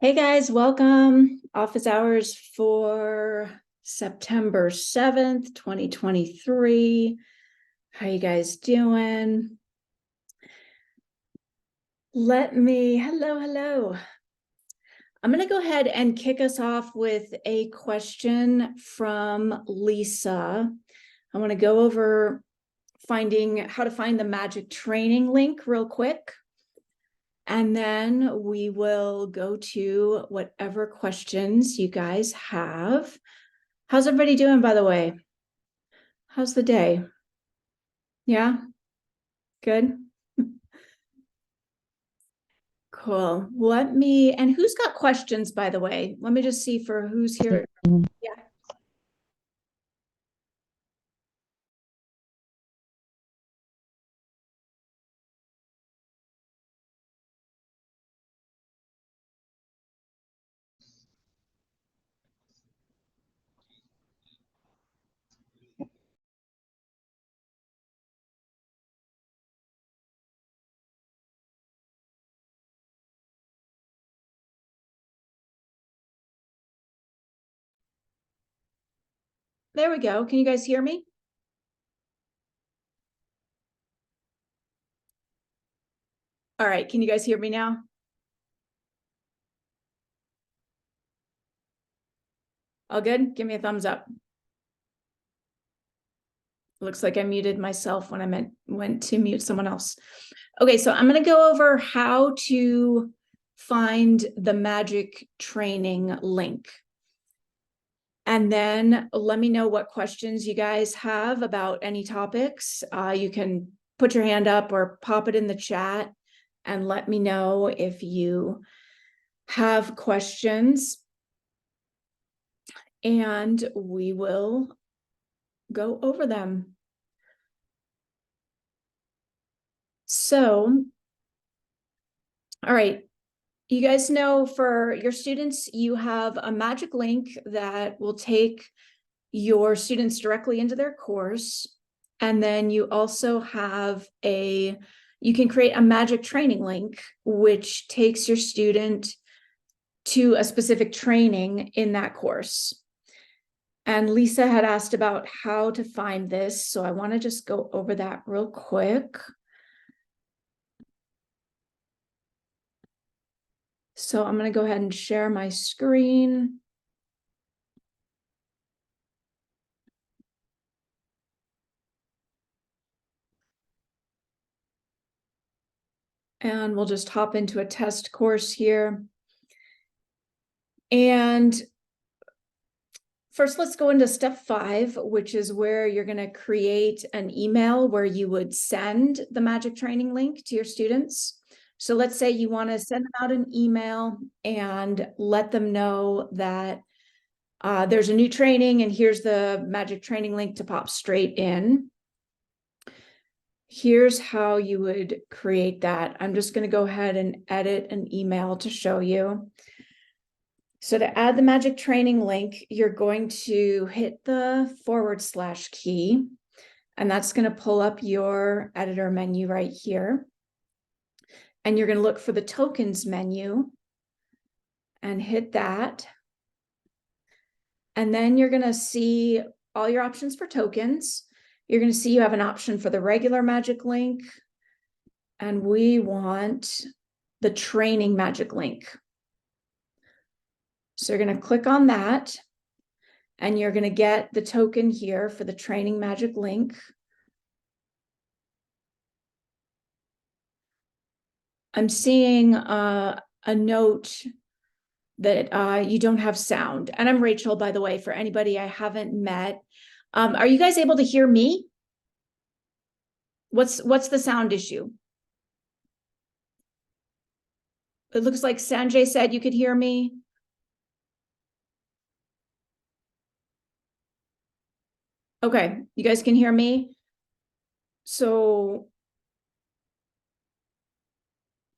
Hey guys, welcome. Office hours for September 7th, 2023. How you guys doing? Hello. I'm going to go ahead and kick us off with a question from Lisa. I want to go over finding how to find the magic training link real quick. And then we will go to whatever questions you guys have. How's everybody doing, by the way? How's the day? Yeah? Good? Cool. And who's got questions, by the way? Let me just see for who's here. Yeah. There we go. Can you guys hear me? All right. Can you guys hear me now? All good? Give me a thumbs up. Looks like I muted myself when I went to mute someone else. Okay, so I'm going to go over how to find the magic training link. And then let me know what questions you guys have about any topics. You can put your hand up or pop it in the chat and let me know if you have questions. And we will go over them. So, all right. You guys know for your students, you have a magic link that will take your students directly into their course. And then you also have you can create a magic training link, which takes your student to a specific training in that course. And Lisa had asked about how to find this. So I want to just go over that real quick. So I'm going to go ahead and share my screen. And we'll just hop into a test course here. And first, let's go into step 5, which is where you're going to create an email where you would send the magic training link to your students. So let's say you want to send them out an email and let them know that there's a new training and here's the magic training link to pop straight in. Here's how you would create that. I'm just going to go ahead and edit an email to show you. So to add the magic training link, you're going to hit the / key, and that's going to pull up your editor menu right here. And you're going to look for the tokens menu and hit that. And then you're going to see all your options for tokens. You're going to see you have an option for the regular magic link, and we want the training magic link. So you're going to click on that, and you're going to get the token here for the training magic link. I'm seeing a note that you don't have sound. And I'm Rachel, by the way, for anybody I haven't met. Are you guys able to hear me? What's the sound issue? It looks like Sanjay said you could hear me. Okay, you guys can hear me. So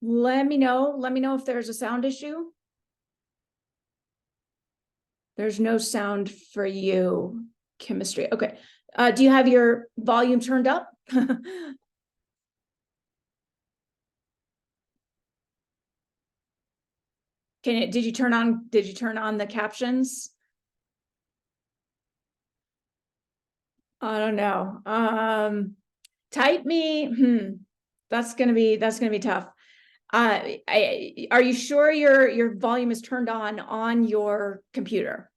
let me know if there's a sound issue. There's no sound for you, chemistry. Okay. Do you have your volume turned up? Did you turn on the captions? I don't know. Type me. That's gonna be tough. Are you sure your volume is turned on your computer?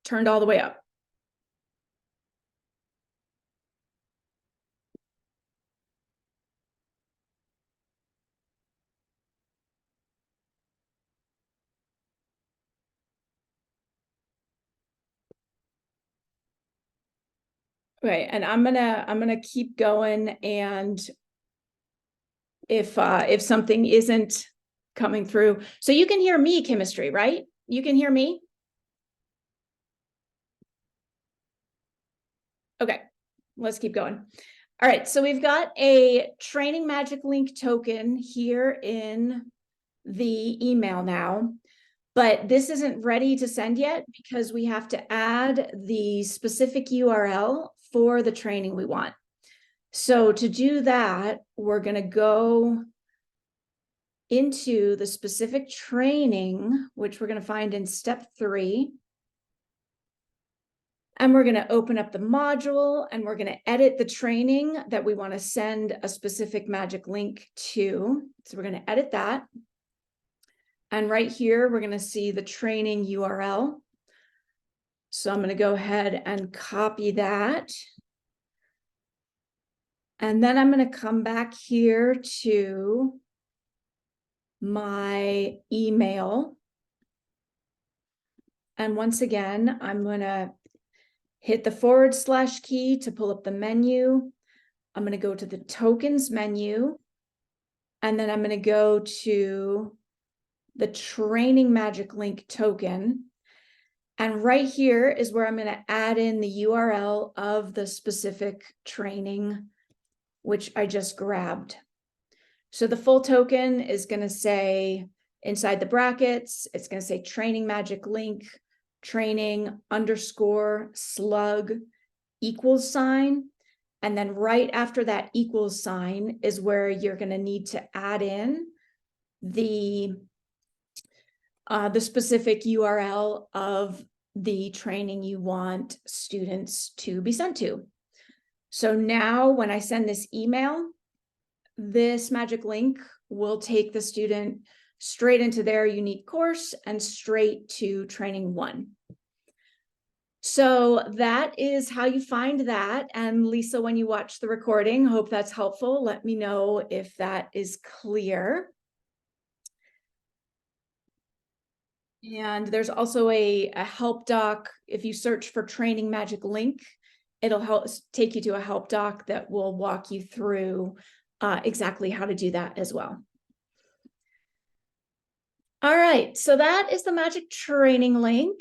Turned all the way up? Okay, and I'm gonna keep going, and if something isn't coming through, so you can hear me, chemistry, right? You can hear me? Okay, let's keep going. All right, so we've got a training magic link token here in the email now, but this isn't ready to send yet because we have to add the specific URL for the training we want. So to do that, we're going to go into the specific training, which we're going to find in step 3. And we're going to open up the module, and we're going to edit the training that we want to send a specific magic link to. So we're going to edit that. And right here, we're going to see the training URL. So I'm going to go ahead and copy that. And then I'm going to come back here to my email. And once again, I'm going to hit the / key to pull up the menu. I'm going to go to the tokens menu. And then I'm going to go to the training magic link token. And right here is where I'm going to add in the URL of the specific training, which I just grabbed. So the full token is going to say inside the brackets, it's going to say training magic link, training _ slug equals sign. And then right after that equals sign is where you're going to need to add in the specific URL of the training you want students to be sent to. So now when I send this email, this magic link will take the student straight into their unique course and straight to training 1. So that is how you find that. And Lisa, when you watch the recording, hope that's helpful. Let me know if that is clear. And there's also a help doc. If you search for training magic link, it'll help take you to a help doc that will walk you through exactly how to do that as well. All right, so that is the magic training link.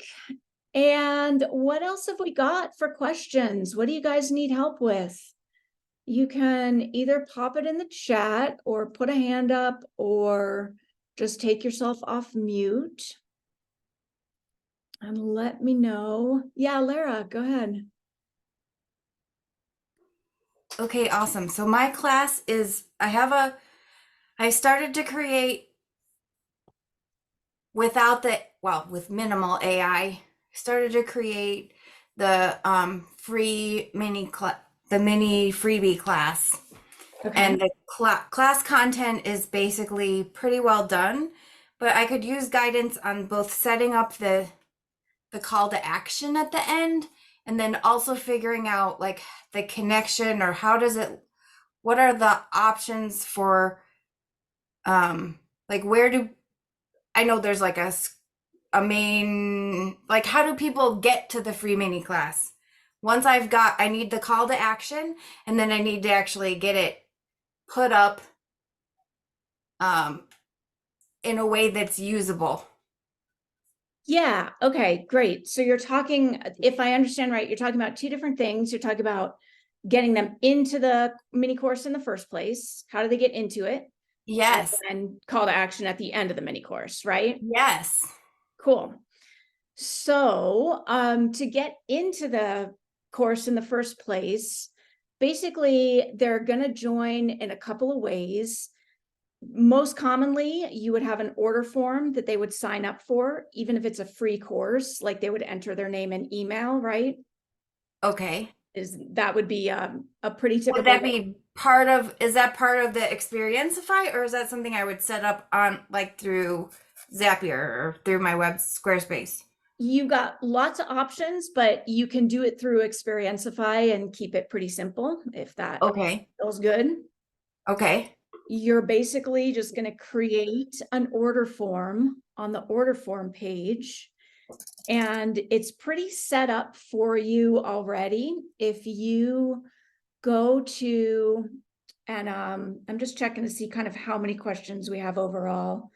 And what else have we got for questions? What do you guys need help with? You can either pop it in the chat or put a hand up or just take yourself off mute and let me know. Yeah, Lara, go ahead. Okay, awesome. So my class is, I started to create with minimal AI, started to create the free mini freebie class. Okay. And the class content is basically pretty well done, but I could use guidance on both setting up the call to action at the end, and then also figuring out like the connection or what are the options for like I know there's like a main, like how do people get to the free mini class? Once I need the call to action, and then I need to actually get it put up in a way that's usable. Yeah, okay, great. So you're talking, if I understand right, you're talking about 2 different things. You're talking about getting them into the mini course in the first place. How do they get into it? Yes. And call to action at the end of the mini course, right? Yes. Cool. So to get into the course in the first place, basically they're going to join in a couple of ways. most commonly, you would have an order form that they would sign up for, even if it's a free course, like they would enter their name and email, right? Okay. That would be a pretty typical. Would that be part of, is that part of the Xperiencify, or is that something I would set up on like through Zapier or through my web Squarespace? You've got lots of options, but you can do it through Xperiencify and keep it pretty simple if that Okay. feels good. Okay. You're basically just going to create an order form on the order form page, and it's pretty set up for you already. If you go to, and I'm just checking to see kind of how many questions we have overall,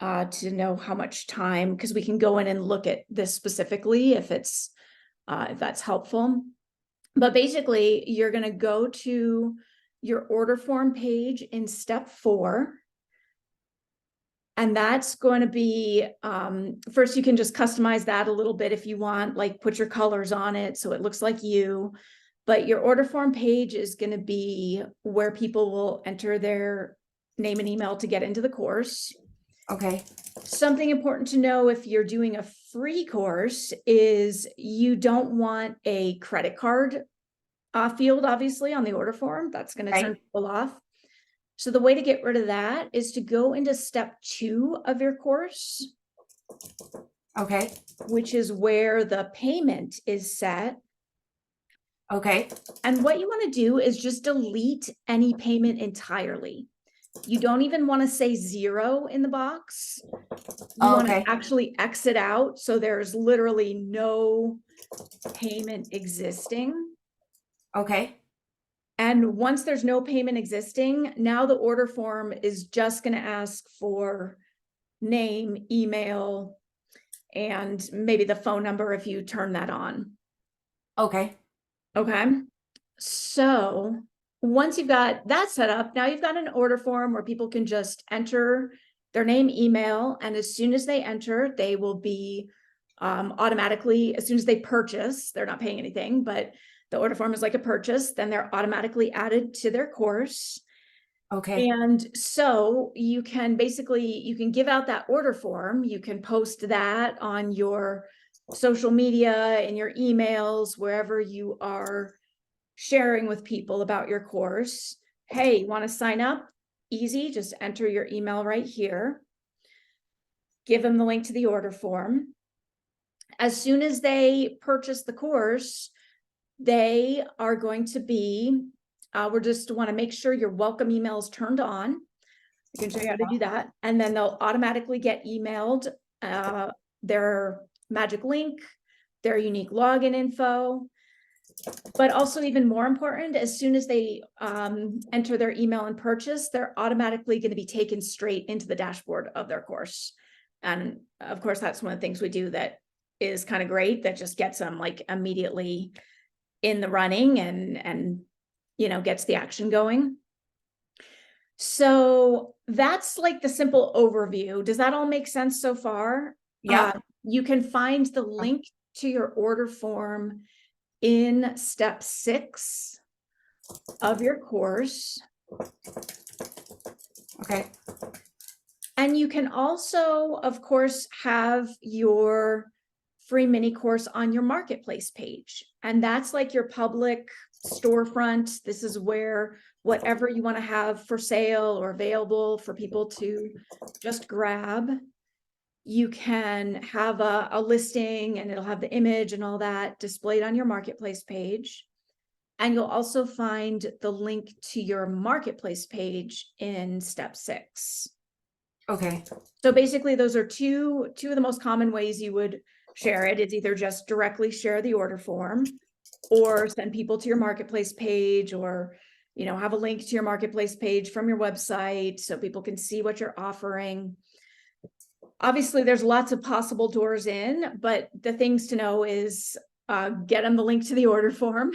to know how much time, because we can go in and look at this specifically if that's helpful. But basically, you're going to go to your order form page in step 4. And that's going to be, first, you can just customize that a little bit if you want, like put your colors on it so it looks like you. But your order form page is going to be where people will enter their name and email to get into the course. Okay. Something important to know if you're doing a free course is you don't want a credit card field, obviously, on the order form. That's going to turn people off. So the way to get rid of that is to go into step 2 of your course. Okay. Which is where the payment is set. Okay. And what you want to do is just delete any payment entirely. You don't even want to say 0 in the box. You want to actually exit out, so there's literally no payment existing. Okay. And once there's no payment existing, now the order form is just going to ask for name, email, and maybe the phone number if you turn that on. Okay. Okay. So once you've got that set up, now you've got an order form where people can just enter their name, email, and as soon as they enter, they will be automatically, as soon as they purchase, they're not paying anything, but the order form is like a purchase, then they're automatically added to their course. Okay. And so you can give out that order form. You can post that on your social media, in your emails, wherever you are sharing with people about your course. Hey, you want to sign up? Easy, just enter your email right here. Give them the link to the order form. As soon as they purchase the course, they are going to be, we just want to make sure your welcome email is turned on. I can show you how to do that. And then they'll automatically get emailed their magic link, their unique login info. But also even more important, as soon as they enter their email and purchase, they're automatically going to be taken straight into the dashboard of their course. And of course, that's one of the things we do that is kind of great, that just gets them like immediately in the running and gets the action going. So that's like the simple overview. Does that all make sense so far? Yeah. You can find the link to your order form in step 6 of your course. Okay. And you can also, of course, have your free mini course on your marketplace page. And that's like your public storefront. This is where whatever you want to have for sale or available for people to just grab, you can have a listing, and it'll have the image and all that displayed on your marketplace page. And you'll also find the link to your marketplace page in step 6. Okay. So basically, those are two of the most common ways you would share it. It's either just directly share the order form, or send people to your marketplace page, or have a link to your marketplace page from your website so people can see what you're offering. Obviously, there's lots of possible doors in, but the things to know is get them the link to the order form,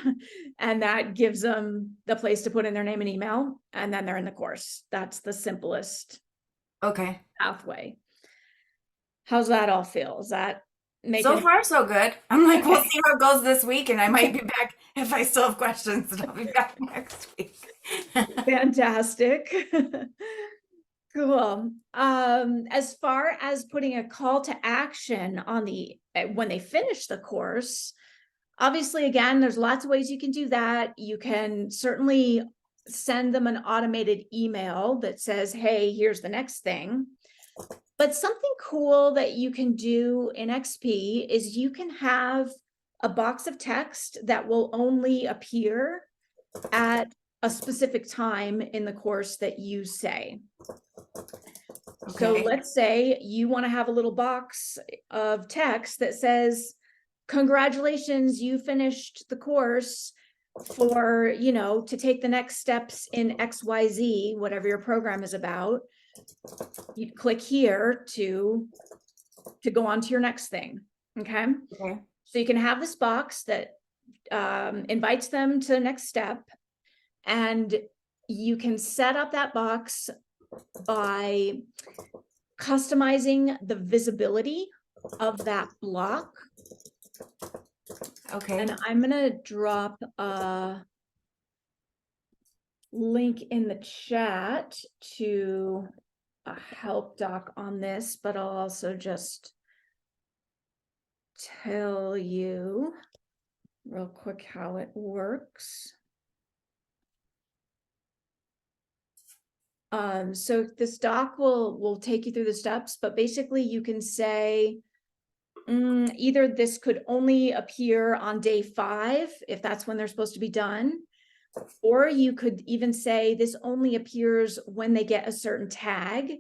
and that gives them the place to put in their name and email, and then they're in the course. That's the simplest pathway. How's that all feel? Is that so far so good? I'm like, we'll see how it goes this week, and I might be back if I still have questions, and I'll be back next week. Fantastic. Cool. As far as putting a call to action on when they finish the course, obviously, again, there's lots of ways you can do that. You can certainly send them an automated email that says, hey, here's the next thing. But something cool that you can do in XP is you can have a box of text that will only appear at a specific time in the course that you say. So Okay. let's say you want to have a little box of text that says, congratulations, you finished the course for, to take the next steps in XYZ, whatever your program is about. You click here to go on to your next thing. Okay. Okay. So you can have this box that invites them to the next step, and you can set up that box by customizing the visibility of that block. Okay. And I'm going to drop a link in the chat to a help doc on this, but I'll also just tell you real quick how it works. So this doc will take you through the steps, but basically you can say, either this could only appear on day 5, if that's when they're supposed to be done, or you could even say this only appears when they get a certain tag,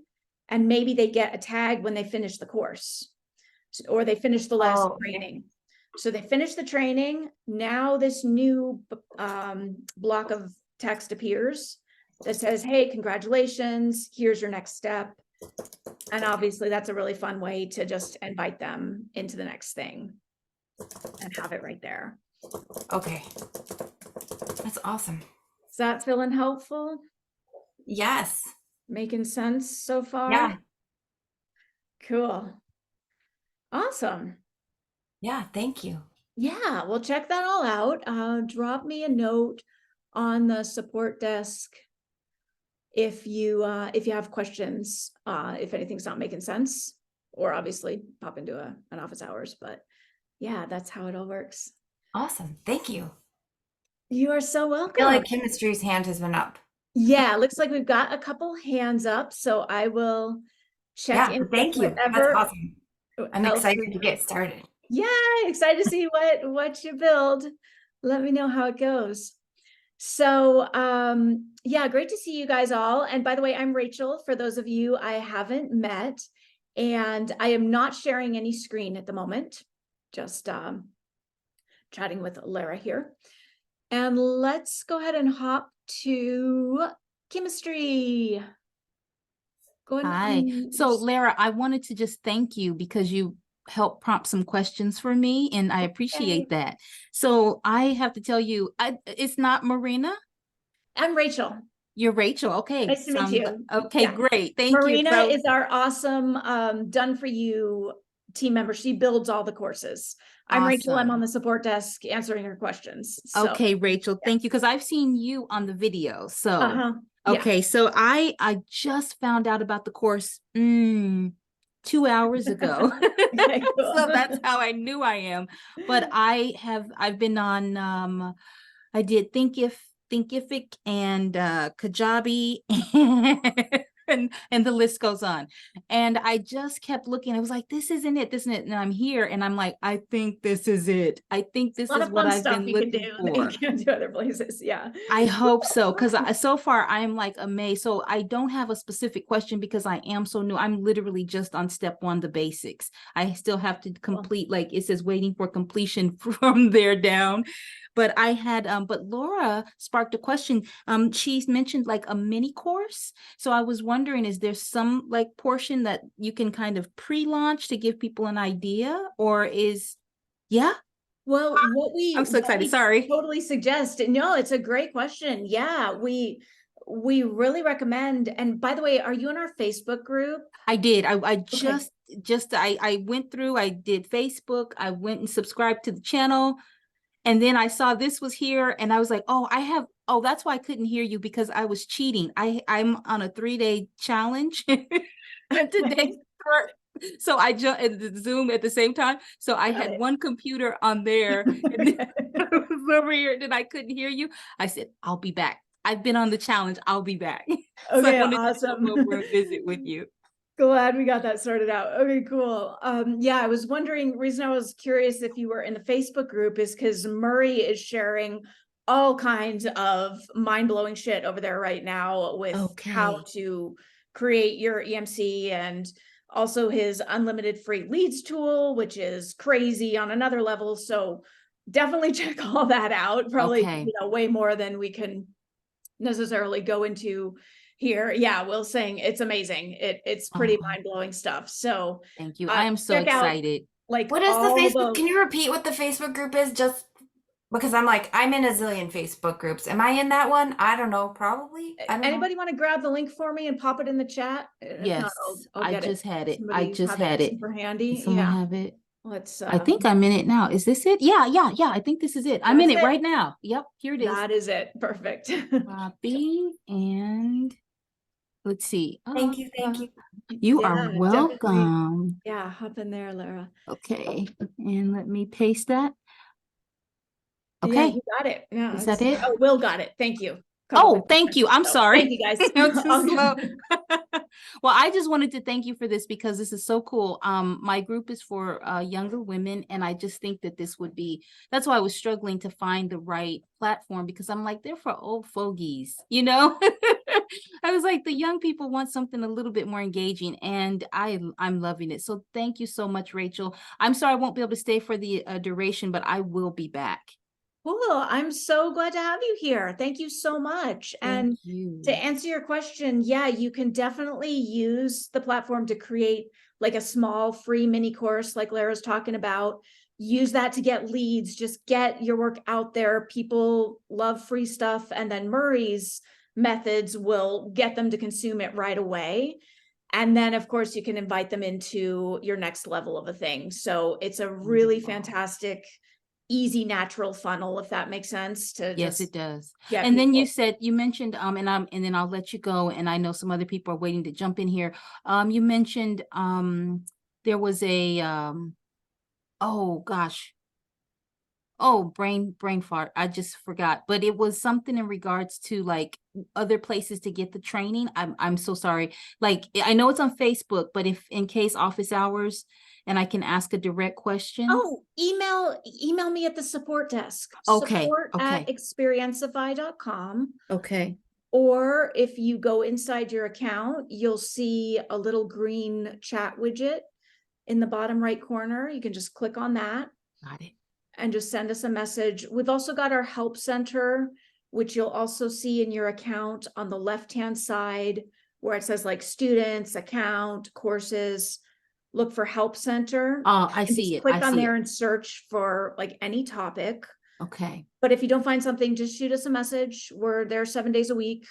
and maybe they get a tag when they finish the course, or they finish the last training. So they finish the training. Now this new block of text appears that says, hey, congratulations, here's your next step. And obviously that's a really fun way to just invite them into the next thing and have it right there. Okay. That's awesome. Is that feeling helpful? Yes. Making sense so far? Yeah. Cool. Awesome. Yeah. Thank you. Yeah, well, check that all out. Drop me a note on the support desk if you have questions, if anything's not making sense, or obviously pop into an office hours. But yeah, that's how it all works. Awesome. Thank you. You are so welcome. I feel like Chemistry's hand has been up. Yeah, looks like we've got a couple hands up, so I will check in. Thank you. That's awesome. I'm excited to get started. Yeah, excited to see what you build. Let me know how it goes. So yeah, great to see you guys all. And by the way, I'm Rachel, for those of you I haven't met, and I am not sharing any screen at the moment, just chatting with Lara here. And let's go ahead and hop to chemistry. Go ahead. Hi. So Lara, I wanted to just thank you because you helped prompt some questions for me, and I appreciate that. So I have to tell you, it's not Marina. I'm Rachel. You're Rachel. Okay. Nice to meet you. Okay, yeah. Great. Thank Marina you. is our awesome done for you team member. She builds all the courses. I'm Rachel. I'm on the support desk answering her questions. So, okay, Rachel, thank you, because I've seen you on the video. So okay, yeah. so I just found out about the course 2 hours ago. Okay, cool. So that's how I knew I am. But I've been on I did Thinkific and Kajabi and the list goes on. And I just kept looking. I was like, this isn't it. And I'm here and I'm like, I think this is it. I think this is what I've been looking for. You can do other places. Yeah. I hope so. Because so far I'm like amazed. So I don't have a specific question because I am so new. I'm literally just on step 1, the basics. I still have to complete, like it says, waiting for completion from there down. But I had, but Laura sparked a question. She's mentioned like a mini course. So I was wondering, is there some like portion that you can kind of pre-launch to give people an idea, or is, yeah? Well, I'm so excited. Sorry. Totally suggest. No, it's a great question. Yeah, we really recommend. And by the way, are you in our Facebook group? I did. I went through, I did Facebook. I went and subscribed to the channel. And then I saw this was here and I was like, oh, I have Oh, that's why I couldn't hear you, because I was cheating. I'm on a 3-day challenge. Today, so I jumped Zoom at the same time. So I had one computer on there and then I was over here, and then I couldn't hear you. I said, I'll be back. I've been on the challenge. I'll be back. So I Okay, wanted to awesome. come over and visit with you. Glad we got that sorted out. Okay, cool. Yeah, I was wondering, reason I was curious if you were in the Facebook group is because Murray is sharing all kinds of mind-blowing shit over there right now with how Okay. to create your EMC, and also his unlimited free leads tool, which is crazy on another level. So definitely check all that out. Probably, Okay. you know, way more than we can necessarily go into here. Yeah, Will saying it's amazing. It's pretty mind-blowing stuff. So Thank you. I am so check out excited. like What is the all Facebook? the Can you repeat what the Facebook group is? Just because I'm in a zillion Facebook groups. Am I in that one? I don't know. Probably. I don't know. anybody want to grab the link for me and pop it in the chat? If not, Yes, I'll I get it. just had it. I Somebody just have it had it. super handy. Does someone Yeah. have it? Let's I think I'm in it now. Is this it? Yeah. I think this is it. I'm in That's it it. right now. Yep, here it is. That is it. Perfect. Copy and let's see. Thank you. Thank you. You are Yeah, definitely. welcome. Yeah, hop in there, Lara. Okay, and let me paste that. Yeah, Okay, you got it. Yeah, is that it? oh, Will got it. Thank you. Oh, thank you. I'm So, sorry. thank you, guys. I'm too slow. Well, I just wanted to thank you for this because this is so cool. My group is for younger women, and I just think that this would be, that's why I was struggling to find the right platform, because I'm like, they're for old fogies, you know? I was like, the young people want something a little bit more engaging, and I'm loving it. So thank you so much, Rachel. I'm sorry I won't be able to stay for the duration, but I will be back. Cool. I'm so glad to have you here. Thank you so much. And Thank you. to answer your question, yeah, you can definitely use the platform to create like a small free mini course like Lara's talking about. Use that to get leads, just get your work out there. People love free stuff. And then Murray's methods will get them to consume it right away. And then, of course, you can invite them into your next level of a thing. So it's a really fantastic, easy, natural funnel, if that makes sense. To Yes, it does. get And then people. you mentioned and then I'll let you go, and I know some other people are waiting to jump in here. You mentioned there was a oh gosh. Oh, brain fart. I just forgot. But it was something in regards to like other places to get the training. I'm so sorry. Like I know it's on Facebook, but if in case office hours and I can ask a direct question. Oh, email me at the support desk. Okay. support@Xperiencify.com. Okay. Or if you go inside your account, you'll see a little green chat widget in the bottom right corner. You can just click on that. Got it. And just send us a message. We've also got our help center, which you'll also see in your account on the left-hand side where it says like students, account, courses. Look for help center. Oh, I and see just it. Click I on see there it. and search for like any topic. Okay. But if you don't find something, just shoot us a message. We're there 7 days a week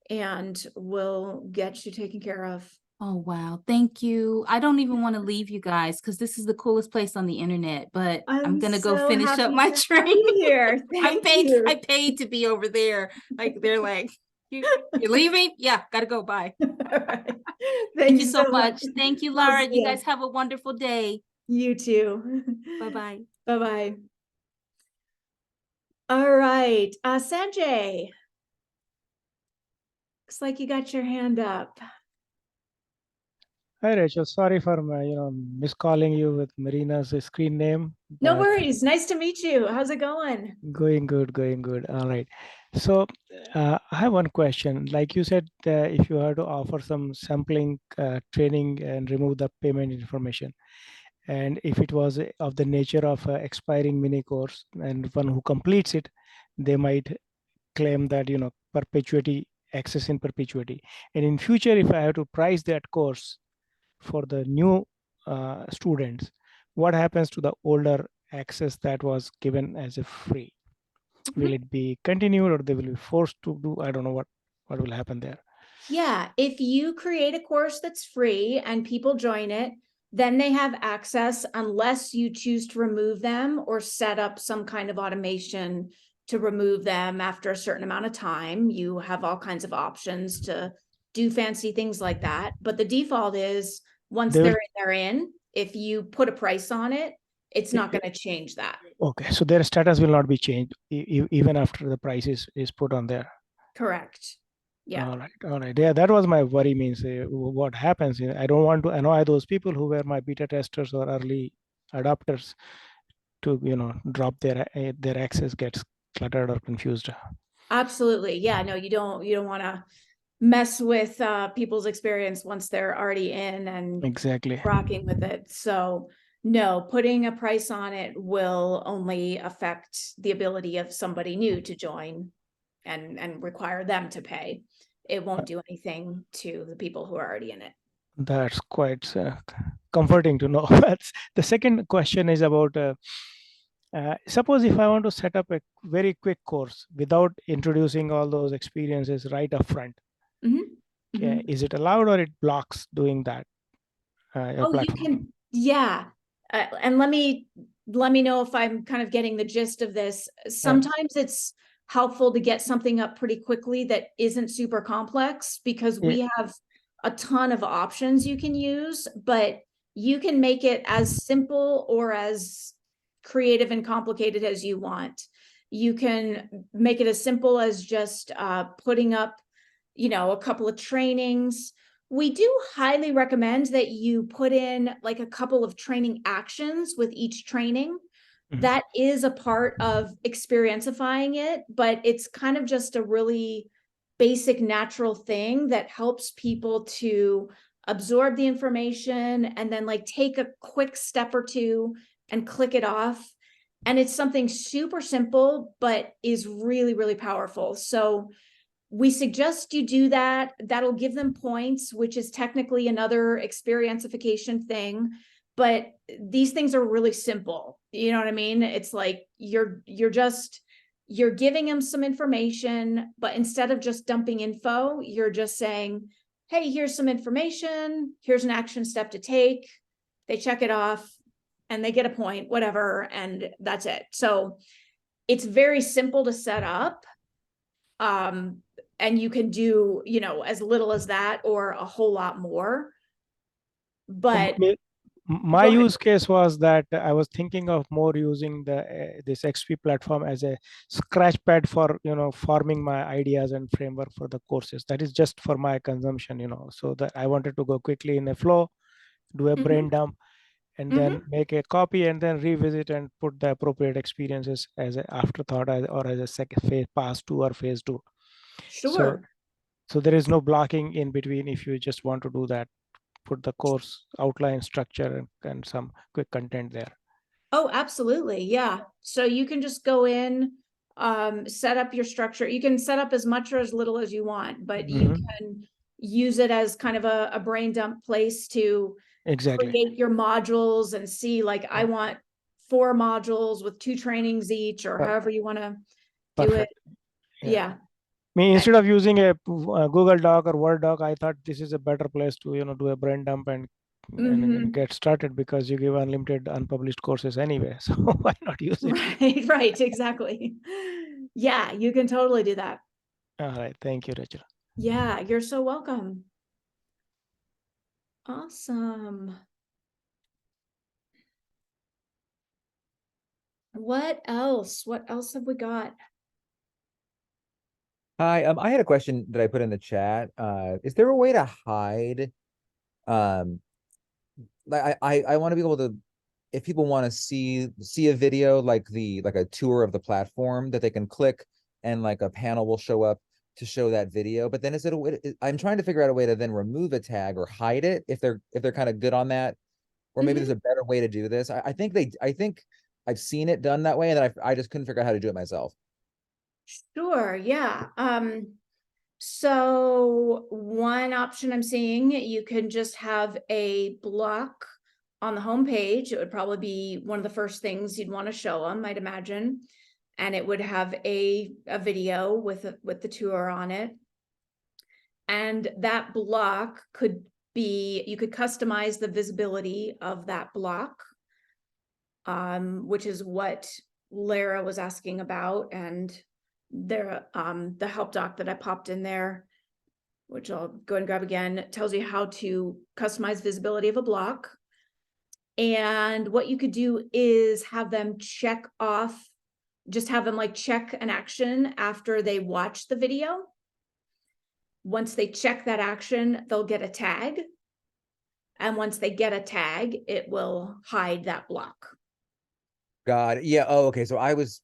and we'll get you taken care of. Oh, wow. Thank you. I don't even want to leave you guys because this is the coolest place on the internet, but I'm going to go so finish up happy my to have training. you here. I Thank you. paid to be over there. Like they're like, you're leaving? Yeah, gotta go. Bye. All right. Thank you so much. Thank you, I'll Laura. see You ya. guys have a wonderful day. You too. Bye-bye. Bye-bye. All right, Sanjay. Looks like you got your hand up. Hi, Rachel. Sorry for my, miscalling you with Marina's screen name. No but worries. Nice to meet you. How's it going? Going good, going good. All right. So I have one question. Like you said, if you had to offer some sampling training and remove the payment information, and if it was of the nature of an expiring mini course, and one who completes it, they might claim that, perpetuity, access in perpetuity. And in future, if I have to price that course for the new students, what happens to the older access that was given as a free? Will it be continued, or they will be forced to do? I don't know what will happen there. Yeah, if you create a course that's free and people join it, then they have access unless you choose to remove them or set up some kind of automation to remove them after a certain amount of time. You have all kinds of options to do fancy things like that. But the default is once They will- they're in, if you put a price on it, it's not going to change that. Okay, so their status will not be changed even after the price is put on there. Correct. Yeah. All right. Yeah, that was my worry. Means what happens. I don't want to annoy those people who were my beta testers or early adopters to drop their access gets cluttered or confused. Absolutely. Yeah, no, you don't want to mess with people's experience once they're already in and Exactly. rocking with it. So no, putting a price on it will only affect the ability of somebody new to join and require them to pay. It won't do anything to the people who are already in it. That's quite comforting to know. That's the second question is about suppose if I want to set up a very quick course without introducing all those experiences right up front, is it allowed or it blocks doing that? Your Oh, you platform? can, yeah. And let me know if I'm kind of getting the gist of this. Sometimes it's helpful to get something up pretty quickly that isn't super complex because we have a ton of options you can use, but you can make it as simple or as creative and complicated as you want. You can make it as simple as just putting up, a couple of trainings. We do highly recommend that you put in like a couple of training actions with each training. That is a part of Xperiencifying it, but it's kind of just a really basic, natural thing that helps people to absorb the information and then like take a quick step or two and click it off. And it's something super simple, but is really, really powerful. So we suggest you do that. That'll give them points, which is technically another Xperiencification thing. But these things are really simple. You know what I mean? It's like you're giving them some information, but instead of just dumping info, you're just saying, hey, here's some information. Here's an action step to take. They check it off and they get a point, whatever. And that's it. So it's very simple to set up. And you can do, as little as that or a whole lot more. But my use case was that I was thinking of more using this XP platform as a scratch pad for forming my ideas and framework for the courses. That is just for my consumption, so that I wanted to go quickly in a flow, do a brain dump, and then make a copy and then revisit and put the appropriate experiences as an afterthought or as a second phase, pass 2 or phase 2. Sure. So there is no blocking in between if you just want to do that. Put the course outline, structure, and some quick content there. Oh, absolutely. Yeah. So you can just go in, set up your structure. You can set up as much or as little as you want, but you can use it as kind of a brain dump place to create your modules and see like, I want 4 modules with 2 trainings each or however you want to do it. Yeah. Instead of using a Google Doc or Word doc, I thought this is a better place to do a brain dump and get started because you give unlimited unpublished courses anyway. So why not use it? Right, exactly. Yeah, you can totally do that. All right, thank you, Rachel. Yeah, you're so welcome. Awesome. What else? What else have we got? Hi, I had a question that I put in the chat. Is there a way to hide, like I want to be able to, if people want to see a video like a tour of the platform, that they can click and like a panel will show up to show that video. But then is it I'm trying to figure out a way to then remove a tag or hide it if they're kind of good on that, or maybe there's a better way to do this. I think I've seen it done that way, and then I just couldn't figure out how to do it myself. Sure, yeah. So one option I'm seeing, you can just have a block on the home page. It would probably be one of the first things you'd want to show them, I'd imagine. And it would have a video with the tour on it. And that block could be, you could customize the visibility of that block, which is what Lara was asking about, and there, the help doc that I popped in there, which I'll go and grab again, tells you how to customize visibility of a block. And what you could do is have them check off, just have them like check an action after they watch the video. Once they check that action, they'll get a tag. And once they get a tag, it will hide that block. Got it. Yeah. Oh, okay. So I was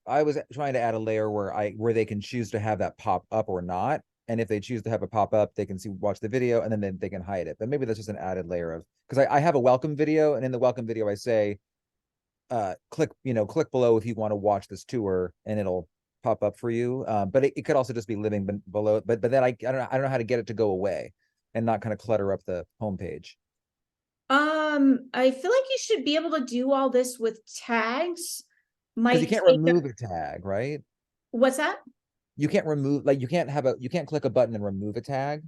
trying to add a layer where they can choose to have that pop up or not. And if they choose to have it pop up, they can watch the video, and then they can hide it. But maybe that's just an added layer of, because I have a welcome video, and in the welcome video I say, click below if you want to watch this tour, and it'll pop up for you. But it could also just be living below. But then I don't know how to get it to go away and not kind of clutter up the homepage. I feel like you should be able to do all this with tags. Because you can't remove a tag, right? What's that? You can't remove, like, you can't click a button and remove a tag.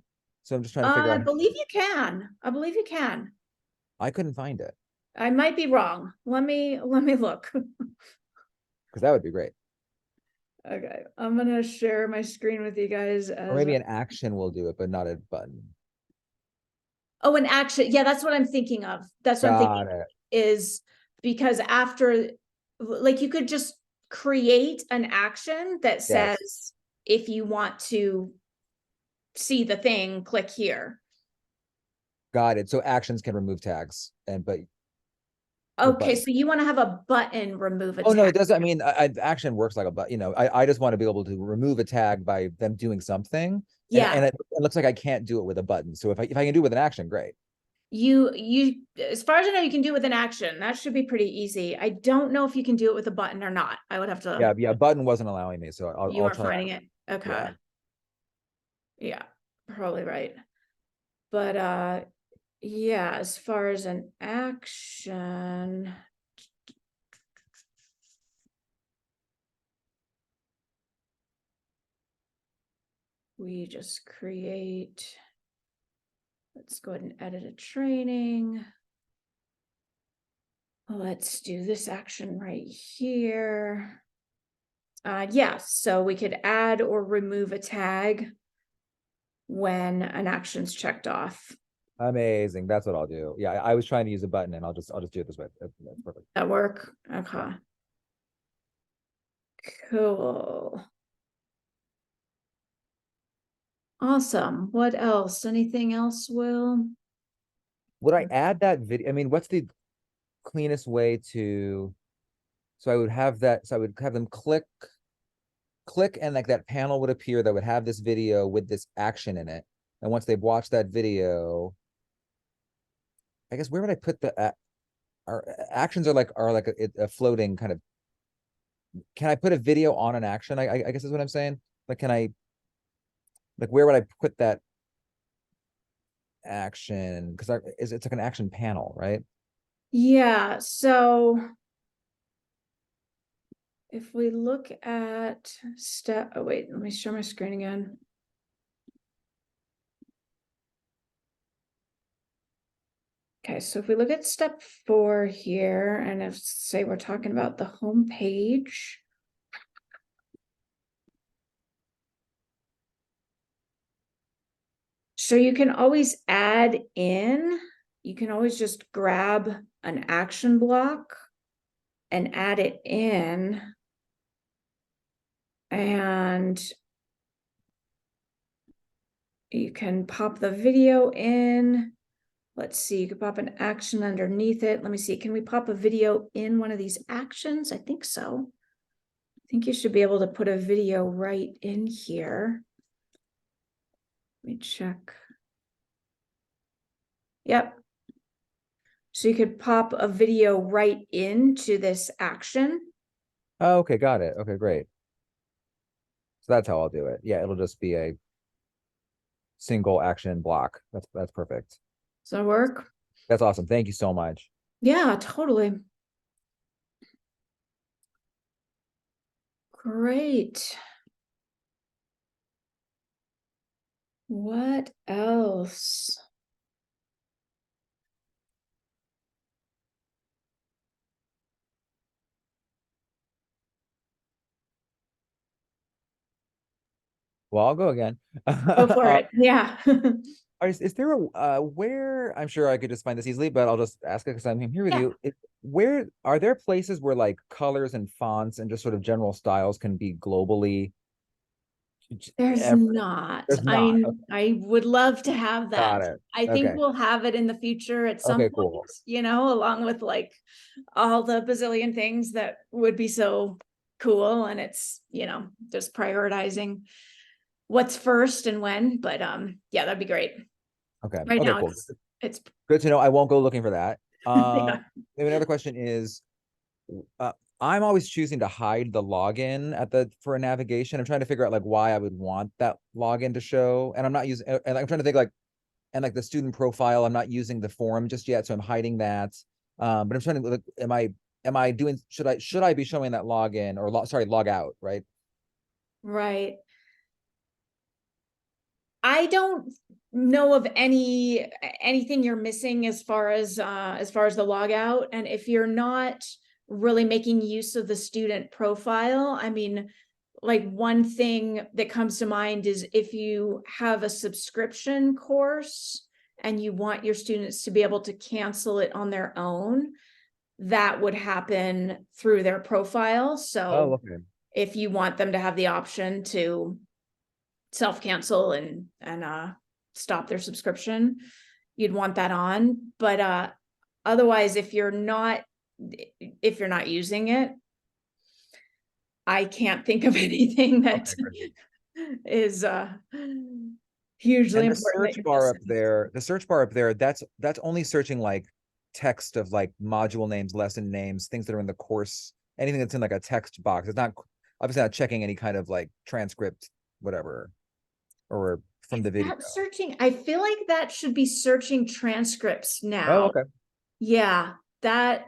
So I'm just trying to figure I out. believe you can. I believe you can. I couldn't find it, I might be wrong. Let me look. because that would be great. Okay, I'm gonna share my screen with you guys as Or maybe an action will do it, but not a button. oh, an action. Yeah, that's what I'm thinking of. That's what I'm thinking Got it. is because after, like, you could just create an action that says, if you want to see the thing, click here. Got it. So actions can remove tags, but Okay, button. so you want to have a button remove a Oh no, tag. it doesn't. I mean, action works like a button. I just want to be able to remove a tag by them doing something. Yeah. And it looks like I can't do it with a button. So if I can do it with an action, great. You as far as I know, you can do it with an action. That should be pretty easy. I don't know if you can do it with a button or not. I would have to. Yeah, button wasn't allowing me, so You I'll weren't try. finding it. Okay. Yeah, probably right. But yeah, as far as an action, we just create, let's go ahead and edit a training. Let's do this action right here. Yeah, so we could add or remove a tag when an action's checked off. Amazing. That's what I'll do. Yeah, I was trying to use a button, and I'll just do it this way. That's perfect. That work? Okay. Cool. Awesome. What else? Anything else, Will? Would I add that video? I mean, what's the cleanest way to? So I would have that. So I would have them click, and like that panel would appear that would have this video with this action in it. And once they've watched that video, I guess where would I put our actions are like a floating kind of. Can I put a video on an action? I guess is what I'm saying. Like, where would I put that action? Because it's like an action panel, right? Yeah, so if we look at oh wait, let me share my screen again. Okay, so if we look at step 4 here, and if say we're talking about the home page. So you can always add in, you can always just grab an action block and add it in. And you can pop the video in. Let's see, you could pop an action underneath it. Let me see, can we pop a video in one of these actions? I think so. I think you should be able to put a video right in here. Let me check. Yep. So you could pop a video right into this action. Oh, okay, got it. Okay, great. So that's how I'll do it. Yeah, it'll just be a single action block. That's perfect. Does that work? That's awesome. Thank you so much. Yeah, totally. Great. What else? Well, I'll go again. Go for it. Yeah. Is there a where, I'm sure I could just find this easily, but I'll just ask it because I'm here with Yeah. you. Where are there places where like colors and fonts and just sort of general styles can be globally? There's not. There's not. Okay, I would love to have got that. it. I think Okay. we'll have it in the future at some Okay, point, cool. along with like all the bazillion things that would be so cool. And it's, just prioritizing what's first and when, but yeah, that'd be great. Okay. Right Okay, now cool. it's Good to know. I won't go looking for that. yeah. Maybe another question is, uh, I'm always choosing to hide the login for a navigation. I'm trying to figure out like why I would want that login to show. And I'm not using, and I'm trying to think like, and like the student profile, I'm not using the form just yet. So I'm hiding that. But I'm trying to look, am I doing, should I be showing that login or log out, right? Right. I don't know of anything you're missing as far as the logout. And if you're not really making use of the student profile, I mean, like one thing that comes to mind is if you have a subscription course and you want your students to be able to cancel it on their own, that would happen through their profile. Oh, So okay. if you want them to have the option to self-cancel and stop their subscription, you'd want that on. But otherwise, if you're not using it, I can't think of anything that Okay, great. is hugely And important that you're the search bar up there, that's only searching like text of like module names, lesson names, things that are in the course, anything that's in like a text box. It's not obviously not checking any kind of like transcript, whatever, or from the video. not searching. I feel like that should be searching transcripts Oh, now. okay. Yeah, that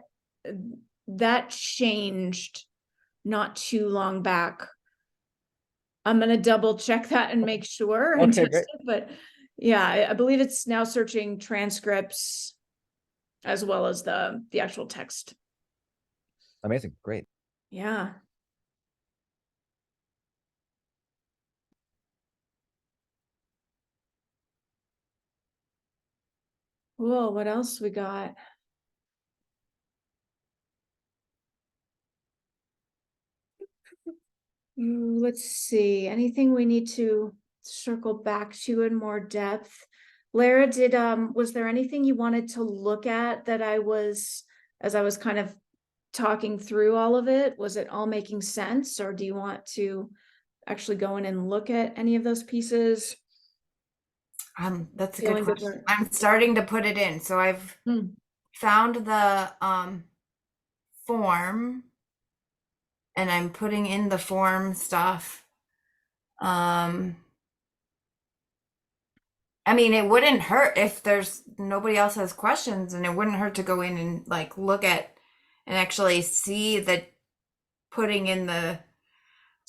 changed not too long back. I'm gonna double check that and make sure and Okay, test great. it, but yeah, I believe it's now searching transcripts as well as the actual text. Amazing. Great. Yeah. Whoa, what else we got? Let's see, anything we need to circle back to in more depth? Lara, was there anything you wanted to look at that as I was kind of talking through all of it, was it all making sense, or do you want to actually go in and look at any of those pieces? That's a Feeling good good question. for- I'm starting to put it in. So I've found the form and I'm putting in the form stuff. I mean, it wouldn't hurt if there's nobody else has questions, and it wouldn't hurt to go in and like look at and actually see the putting in the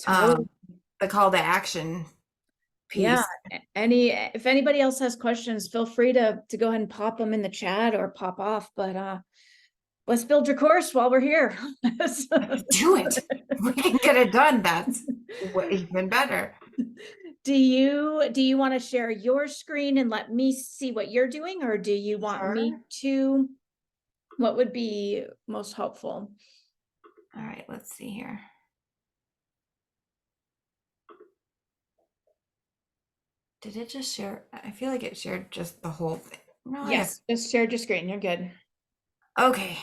Totally. call to action piece. Yeah. If anybody else has questions, feel free to go ahead and pop them in the chat or pop off. But let's build your course while we're here. Do it. We can get it done. That's even better. Do you want to share your screen and let me see what you're doing, or do you want me to? What would be most helpful? All right, let's see here. Did it just share? I feel like it shared just the whole thing. No, Yes, just share your screen. You're good. Okay.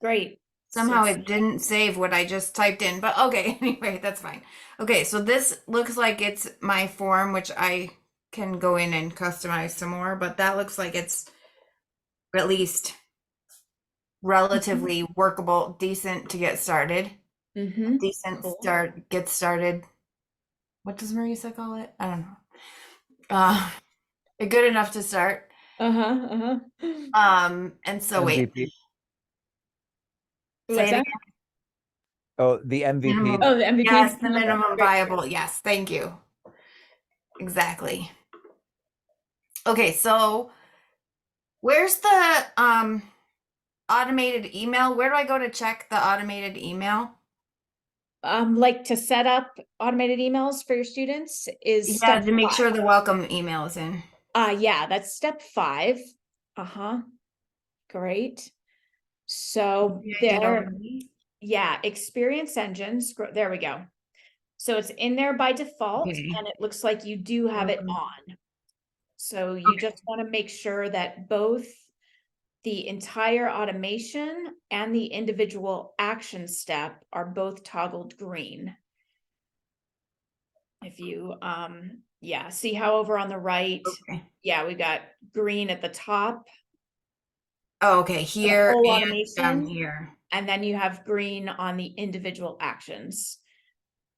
Great. Somehow it didn't save what I just typed in, but okay, anyway, that's fine. Okay, so this looks like it's my form, which I can go in and customize some more, but that looks like it's at least relatively workable, decent to get started. Decent Cool. get started. What does Marisa call it? I don't know. Good enough to start. And so wait. MVP. Say What's it that? again. Oh, the MVP. Minimum, Oh, the MVP. yes, the minimum Great. viable. Yes, thank you. Exactly. Okay, so where's the automated email? Where do I go to check the automated email? like to set up automated emails for your students is Yeah, step to make 5. sure the welcome email is in. Yeah, that's step 5. Great. So there, yeah, experience engine, there we go. So it's in there by default, Okay. and it looks like you do have it Welcome. on. So you just want to make sure that both the entire automation and the individual action step are both toggled green. If you, yeah, see how over on the right, Okay. yeah, we got green at the top, Oh, okay, here whole and down automation. here. and then you have green on the individual actions.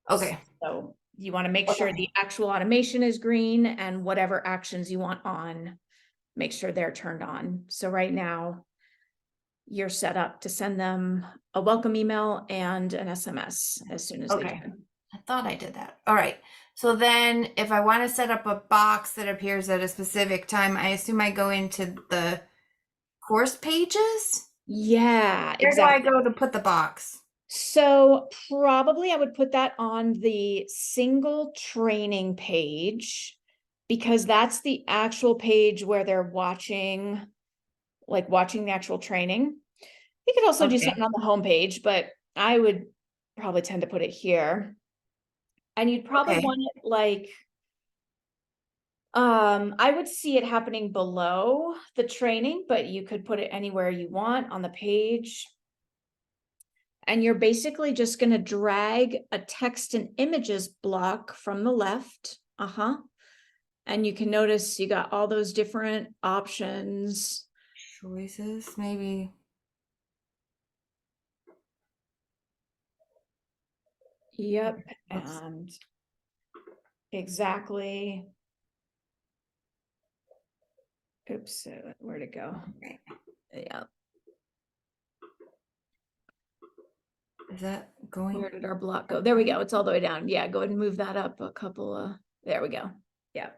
Okay. So you want to make sure the actual automation is green, and whatever actions you want on, make sure they're turned on. So right now, you're set up to send them a welcome email and an SMS as soon as they Okay. can. I thought I did that. All right. So then if I want to set up a box that appears at a specific time, I assume I go into the course pages? Yeah, Where exactly. do I go to put the box? So probably I would put that on the single training page, because that's the actual page where they're watching the actual training. You could also do Okay. something on the homepage, but I would probably tend to put it here. And you'd probably Okay. want it like, I would see it happening below the training, but you could put it anywhere you want on the page. And you're basically just going to drag a text and images block from the left. And you can notice you got all those different options. Choices, maybe. Yep. Oops. And exactly. Oops, where'd it go? Okay. Yeah. Is that going? Where did our block go? There we go. It's all the way down. Yeah, go ahead and move that up a couple of, there we go. Yeah.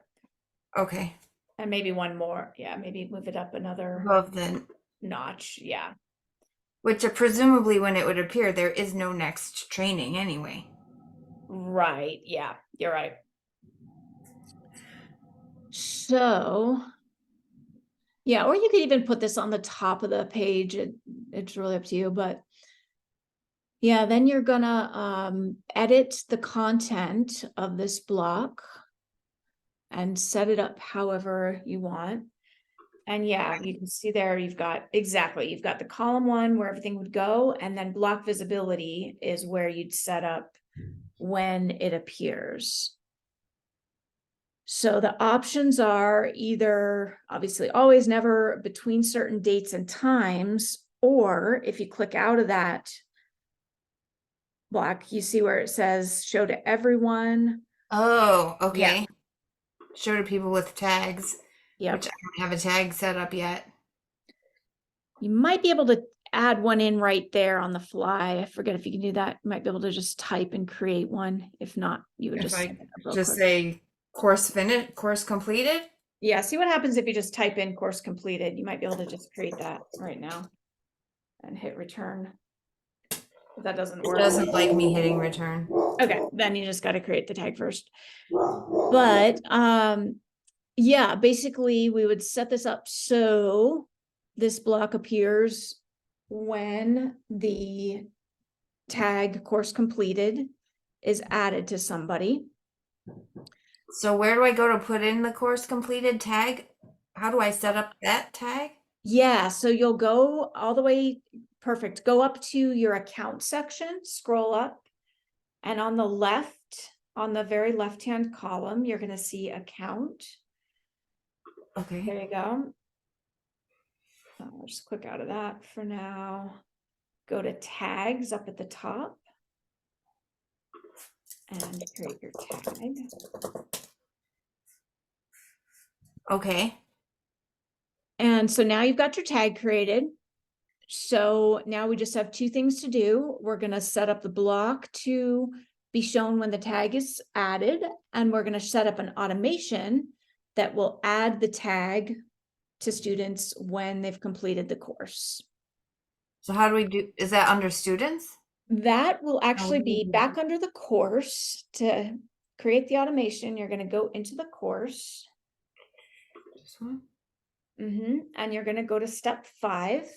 Okay. And maybe one more. Yeah, maybe move it up another Above the, notch. Yeah. which presumably when it would appear, there is no next training anyway. Right. Yeah, you're right. So, yeah, or you could even put this on the top of the page. It's really up to you, but yeah, then you're gonna edit the content of this block and set it up however you want. And yeah, you can see there, you've got the column 1 where everything would go, and then block visibility is where you'd set up when it appears. So the options are either obviously always, never, between certain dates and times, or if you click out of that block, you see where it says show to everyone. Oh, okay. Yeah. Show to people with tags, Yep. which I don't have a tag set up yet. You might be able to add one in right there on the fly. I forget if you can do that. You might be able to just type and create one. If not, you would If just I set it up real just quick. say course finished, course completed. Yeah, see what happens if you just type in course completed. You might be able to just create that right now and hit return. If that doesn't It work. doesn't like me hitting return. Okay, then you just got to create the tag first. But yeah, basically we would set this up so this block appears when the tag course completed is added to somebody. So where do I go to put in the course completed tag? How do I set up that tag? Yeah, so you'll go all the way, perfect. Go up to your account section, scroll up, and on the left, on the very left-hand column, you're going to see account. Okay. There you go. I'll just click out of that for now. Go to tags up at the top and create your tag. Okay. And so now you've got your tag created. So now we just have 2 things to do. We're going to set up the block to be shown when the tag is added, and we're going to set up an automation that will add the tag to students when they've completed the course. So how do we do, is that under students? That will actually be we- back under the course. To create the automation, you're gonna go into the course. This one? And you're gonna go to step 5.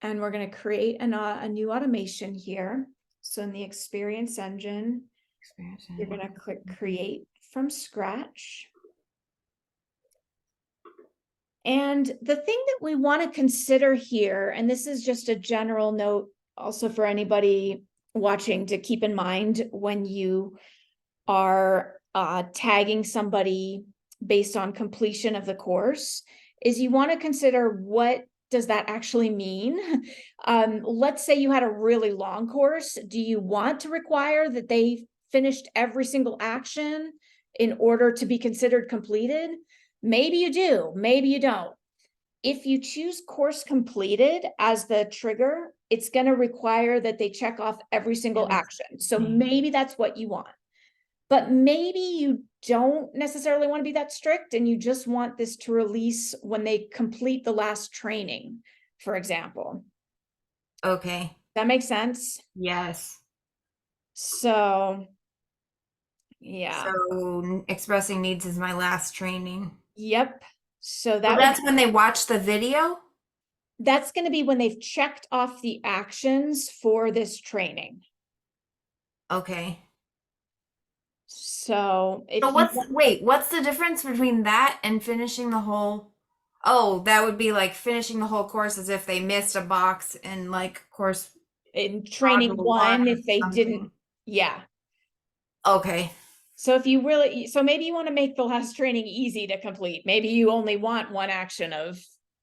And we're gonna create a new automation here. So in the experience engine, Experience. you're gonna click create from scratch. And the thing that we want to consider here, and this is just a general note also for anybody watching to keep in mind when you are tagging somebody based on completion of the course, is you want to consider what does that actually mean? Let's say you had a really long course. Do you want to require that they finished every single action in order to be considered completed? Maybe you do, maybe you don't. If you choose course completed as the trigger, it's going to require that they check off every single action. So maybe that's what you want. But maybe you don't necessarily want to be that strict and you just want this to release when they complete the last training, for example. Okay. That makes sense? Yes. So, yeah. So expressing needs is my last training. Yep. So So that that's when they watch the video? that's going to be when they've checked off the actions for this training. Okay. So if So you what's the difference between that and finishing the whole? Oh, that would be like finishing the whole course as if they missed a box in like course in training module 1, or if they something. didn't, yeah. Okay. So if you really, so maybe you want to make the last training easy to complete. Maybe you only want one action of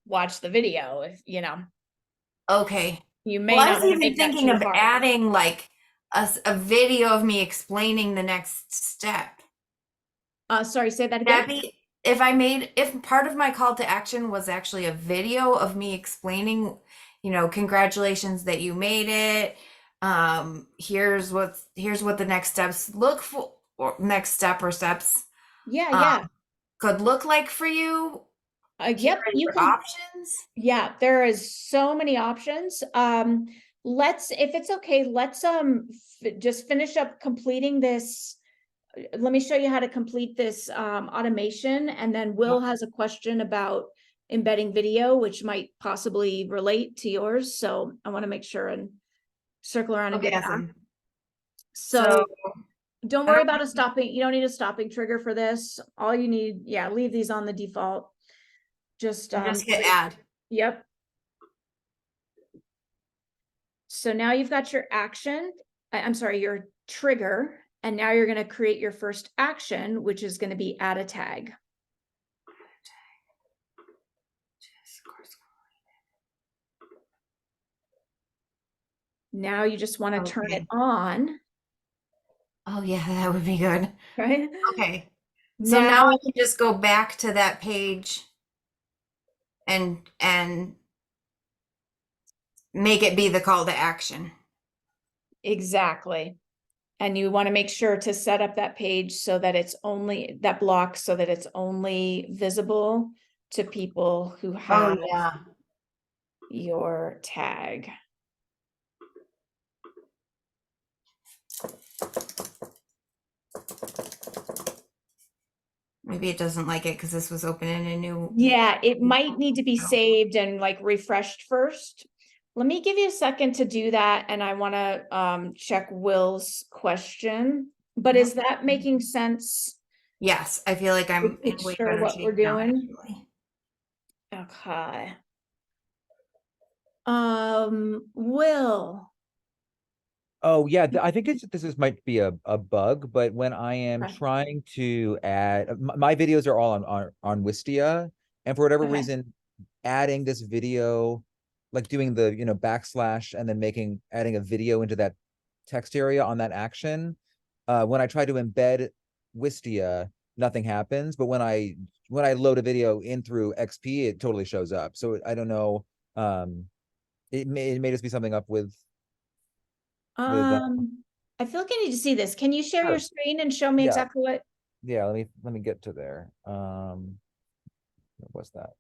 watch the video, if you know. Okay. You may Well, I not was want to even make that thinking too of hard. adding like a video of me explaining the next step. Sorry, say that again. That'd be if part of my call to action was actually a video of me explaining, congratulations that you made it. Here's what the next steps look for, or next step or steps Yeah. could look like for you. Here Yep, are you your can. options. Yeah, there is so many options. If it's okay, let's just finish up completing this. Let me show you how to complete this automation, and then Will has a question about embedding video, which might possibly relate to yours. So I want to make sure and circle around and Okay, get back. awesome. So don't worry about a stopping. You don't need a stopping trigger for this. All you need, leave these on the default. Just hit add. Yep. So now you've got your action. I'm sorry, your trigger. And now you're going to create your first action, which is going to be add a tag. Now you just want to turn it on. Oh yeah, that would be good. Right? Okay. So now I can just go back to that page and make it be the call to action. Exactly. And you want to make sure to set up that page so that it's only that block so that it's only visible to people who have your tag. Maybe it doesn't like it because this was open in a new. Yeah, it might need to be saved and like refreshed first. Let me give you a second to do that. And I want to check Will's question, but is that making sense? Yes, I feel like I'm in way Sure better what shape we're now, doing. actually. Okay. Will. Oh yeah, I think might be a bug, but when I am Okay. trying to add my videos are all on Wistia, and for whatever Okay. reason, adding this video, like doing the backslash and then adding a video into that text area on that action, when I try to embed Wistia, nothing happens. But when I load a video in through XP, it totally shows up. So I don't know. It may just be something up with. I feel like I need to see this. Can you share Sure. your screen and show me Yeah. exactly what? Yeah, let me get to there. What's that?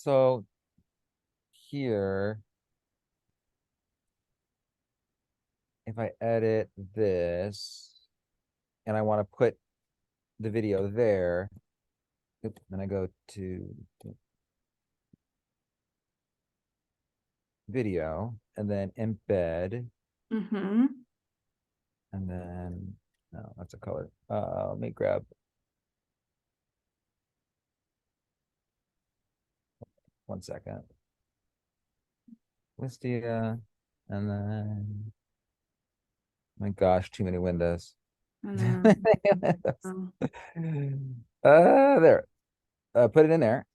So here, if I edit this and I want to put the video there, then I go to video and then embed, Mm-hmm. and then, no, that's a color. Let me grab. One second. Wistia, and then, my gosh, too many windows. There. Put it in there,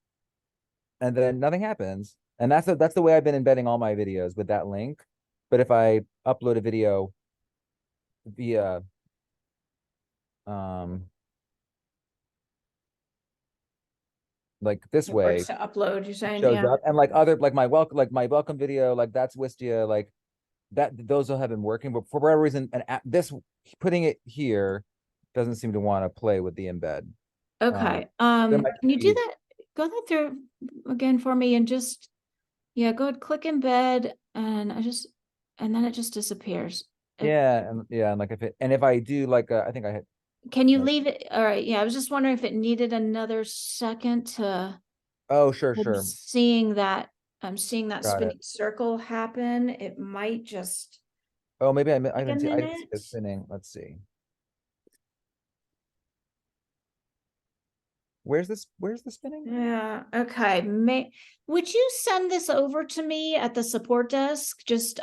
and then nothing happens. And that's the way I've been embedding all my videos, with that link. But if I upload a video via like this It way, works to upload, you're it saying, shows yeah. up, and like other, like my welcome video, like that's Wistia, like that, those will have been working, but for whatever reason, this putting it here doesn't seem to want to play with the embed. Okay, there might can you do be- that? Go that through again for me and just, yeah, go ahead, click embed, and and then it just disappears. Yeah, and like if I do like I think I hit. Can you Like- leave it? All right, yeah, I was just wondering if it needed another second to, Oh, sure, I'm sure. seeing that, Got spinning circle happen. It might just, Oh, maybe I a didn't see. I didn't see minute. it spinning. Let's see. Where's the spinning? yeah, okay, would you send this over to me at the support desk? Just,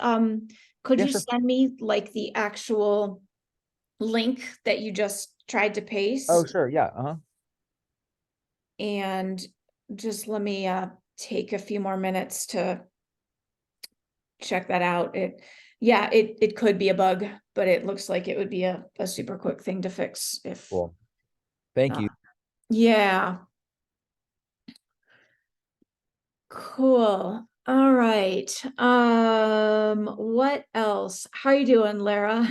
could Yeah, you sure. send me like the actual link that you just tried to paste? Oh, sure. Yeah. And just let me take a few more minutes to check that out. It could be a bug, but it looks like it would be a super quick thing to fix if. Cool. Thank you. Yeah. Cool. All right. What else? How are you doing, Lara?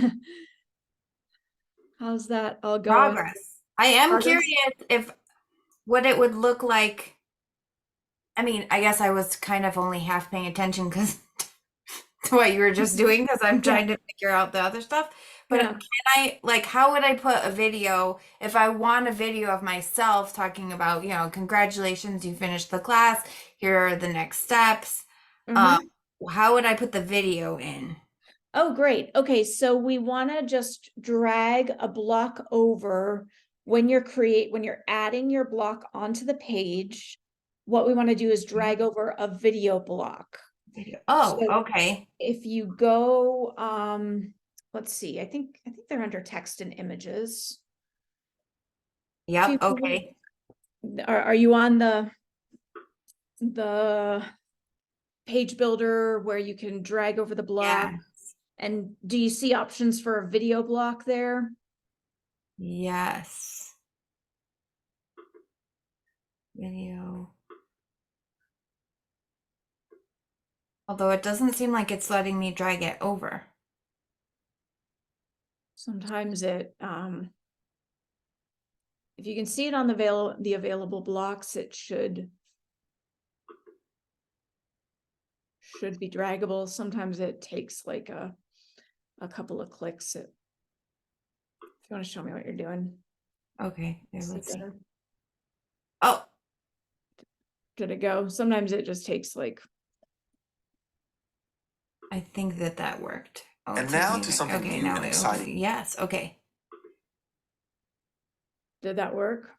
How's that all going? Progress. I am Progress? curious if what it would look like. I mean, I guess I was kind of only half paying attention because to what you were just doing, because I'm trying to figure out the other stuff. But Yeah. can I, like, how would I put a video if I want a video of myself talking about, congratulations, you finished the class, here are the next steps. Mhm. How would I put the video in? Oh, great. Okay, so we want to just drag a block over when you're adding your block onto the page. What we want to do is drag over a video block. Video. Oh, So okay. if you go, let's see, I think they're under text and images. Yep. People- Okay. Are you on the page builder where you can drag over the block? Yeah. And do you see options for a video block there? Yes. Video. Although it doesn't seem like it's letting me drag it over. Sometimes it, if you can see it on the available blocks, it should be draggable. Sometimes it takes like a couple of clicks. If you want to show me what you're doing. Okay. There, See let's see. better. Oh, Did it go? Sometimes it just takes like. I think that worked. Oh, And it took now me to there. something Okay, new now and it exciting. opened. Yes. Okay. Did that work?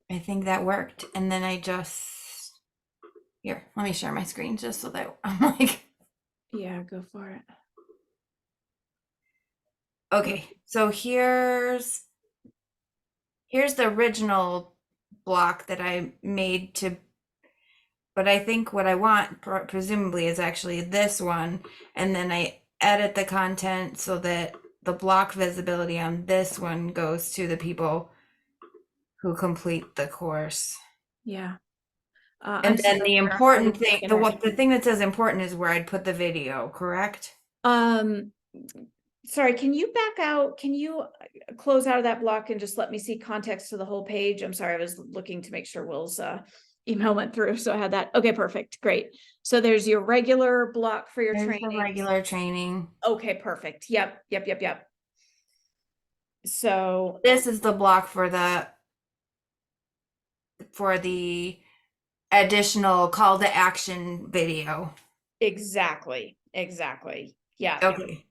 I think that worked. And then I just, here, let me share my screen just so that I'm like, Yeah, go for it. okay, so here's the original block that I made but I think what I want presumably is actually this one. And then I edit the content so that the block visibility on this one goes to the people who complete the course. Yeah. And then the important thing, the thing that says important is where I'd put the video, correct? Sorry, can you back out? Can you close out of that block and just let me see context to the whole page? I'm sorry, I was looking to make sure Will's email went through, so I had that. Okay, perfect, great. So there's your regular block for your There's the training. regular training. Okay, perfect. Yep. So This is the block for the additional call to action video. exactly. Yeah. Okay.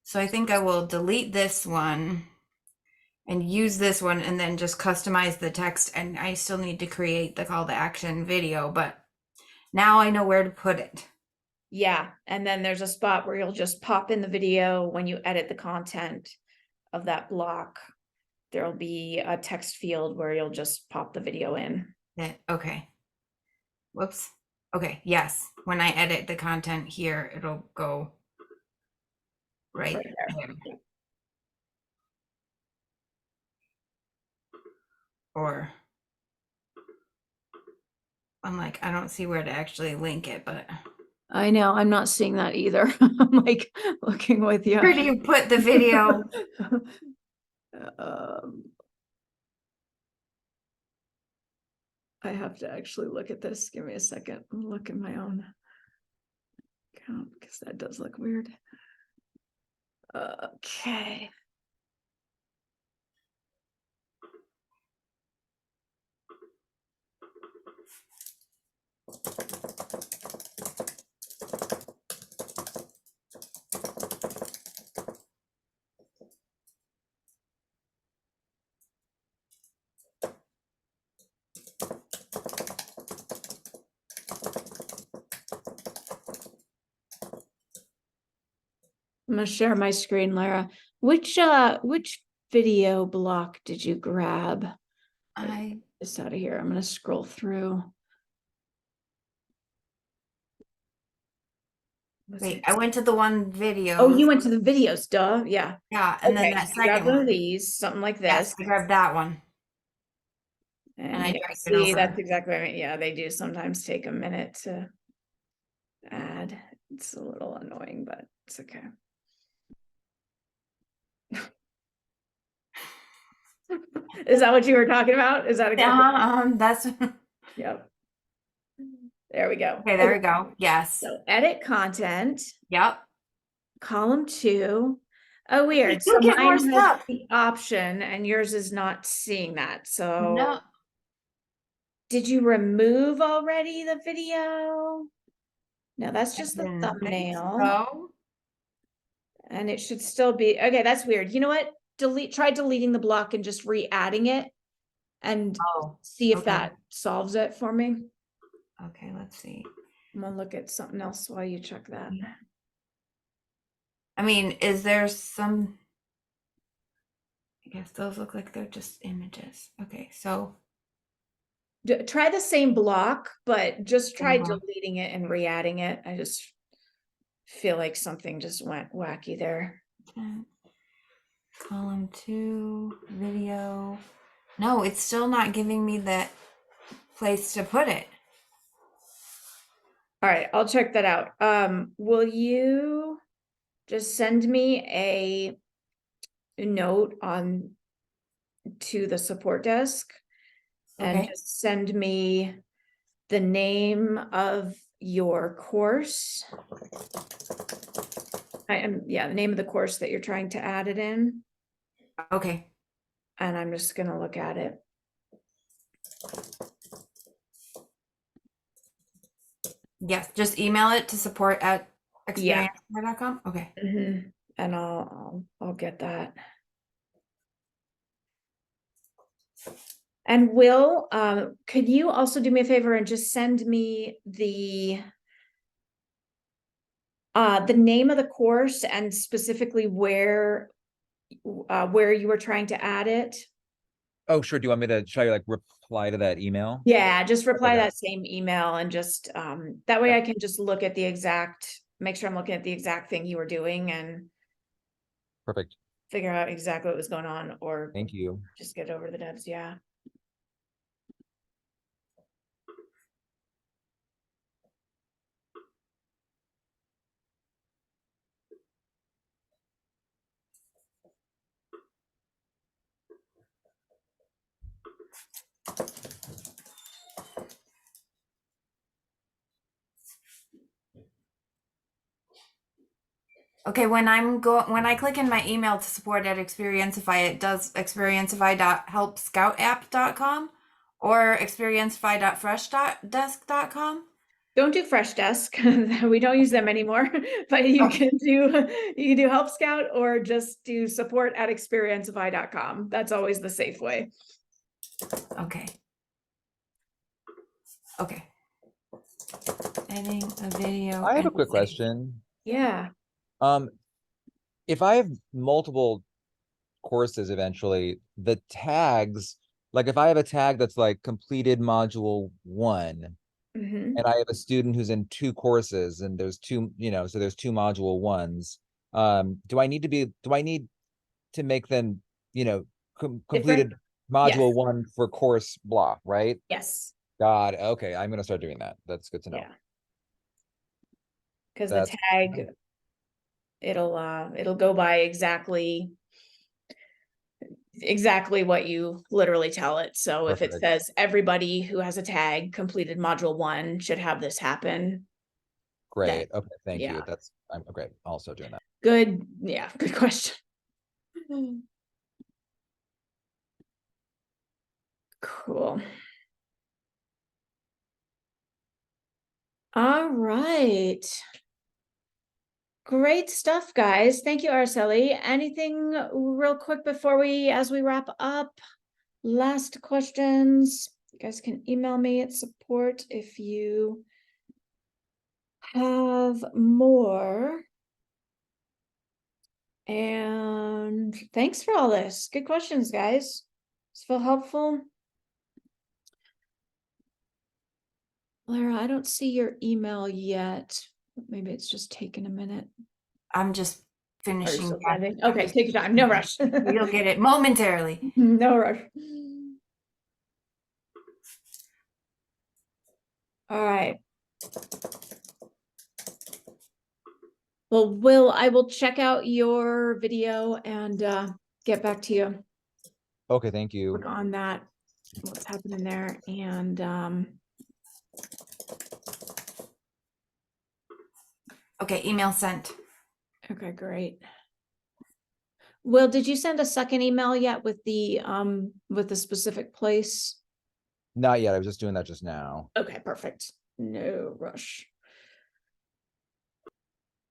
So I think I will delete this one and use this one and then just customize the text. And I still need to create the call to action video, but now I know where to put it. Yeah, and then there's a spot where you'll just pop in the video when you edit the content of that block. There'll be a text field where you'll just pop the video in. Okay. Whoops. Okay. Yes. When I edit the content here, it'll go right Right there. there. Or I'm like, I don't see where to actually link it, but I know, I'm not seeing that either. I'm like looking with you. where do you put the video? I have to actually look at this. Give me a second. I'll look in my own account because that does look weird. Okay. I'm gonna share my screen, Lara. Which video block did you grab? It's out of here. I'm gonna scroll through. Wait, I went to the one video. Oh, you went to the videos, duh. Yeah. Yeah, and then that so grab second one of one. these, something like Yes, this. I grabbed that one. And I yeah, dragged it see, over. that's exactly what I mean. Yeah, they do sometimes take a minute to add. It's a little annoying, but it's okay. Is that what you were talking about? Is that a good? That's Yep. There we go. okay. There we go. Yes. So edit content, Yep. column 2. Oh, weird. You get more Mine has stuff. the option and yours is not seeing that. So No. did you remove already the video? No, that's just the Didn't think thumbnail. so. And it should still be, okay, that's weird. You know what? Try deleting the block and just re-adding it and Oh, see if okay. that solves it for me. Okay, let's see. I'm gonna look at something else while you check that. I mean, is there some? I guess those look like they're just images. Okay, so Try the same block, but just try Uh-huh. deleting it and re-adding it. I just feel like something just went wacky there. column 2 video. No, it's still not giving me that place to put it. All right, I'll check that out. Will you just send me a note on to the support desk and Okay. just send me the name of your course? The name of the course that you're trying to add it in. Okay. And I'm just gonna look at it. Yes, just email it to support at Yeah. Xperiencify.com. Okay. And I'll get that. And Will, could you also do me a favor and just send me the name of the course and specifically where you were trying to add it? Oh, sure. Do you want me to should I like reply to that email? Yeah, just reply Okay. that same email and just that way Yeah. I can just look at make sure I'm looking at the exact thing you were doing and Perfect. figure out exactly what was going on, or Thank you. just get over the devs. Yeah. Okay, when I click in my email to support at Xperiencify, it does Xperiencify.helpscoutapp.com or Xperiencify.freshdesk.com. Don't do Freshdesk. We don't use them anymore, but you Okay. can do Help Scout or just do support at Xperiencify.com. That's always the safe way. Okay. Okay. Editing a video. I have a and quick save. question. Yeah. If I have multiple courses eventually, the tags, like if I have a tag that's like completed module 1, Mhm. and I have a student who's in 2 courses and there's 2, so there's 2 module 1s, do I need to make them, completed module Yes. 1 for course blah, right? Yes. God, okay, I'm gonna start doing that. That's good to know. Yeah. Because the That's tag, it'll go by exactly what you literally tell it. So if it perfect. says everybody who has a tag completed module 1 should have this happen. Great. Okay, thank yeah. you. I'm great. I'll start doing that. Good. Yeah. Good question. Cool. All right. Great stuff, guys. Thank you, Araceli. Anything real quick before as we wrap up? Last questions. You guys can email me at support if you have more. And thanks for all this. Good questions, guys. Does it feel helpful? Lara, I don't see your email yet. Maybe it's just taking a minute. I'm just Are you finishing. still sending? Okay, take your time. No rush. You'll get it momentarily. No rush. All right. Well, I will check out your video and get back to you. Okay, thank you. Work on that. What's happening there? And Okay, email sent. okay, great. Will, did you send a second email yet with the specific place? Not yet. I was just doing that just now. Okay, perfect. No rush.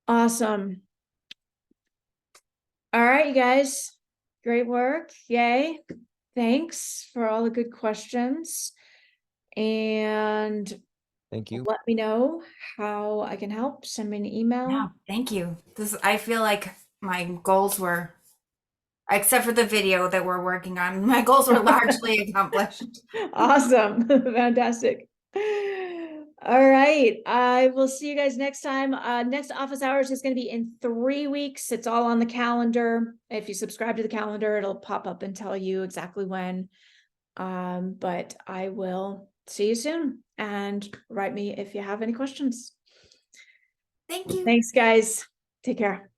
Awesome. All right, you guys. Great work. Yay. Thanks for all the good questions. And Thank you. let me know how I can help. Send me an email. Yeah, thank you. I feel like my goals were, except for the video that we're working on, my goals were largely accomplished. Awesome. Fantastic. All right. I will see you guys next time. Next office hours is going to be in 3 weeks. It's all on the calendar. If you subscribe to the calendar, it'll pop up and tell you exactly when. But I will see you soon, and write me if you have any questions. Thank you. Thanks, guys. Take care.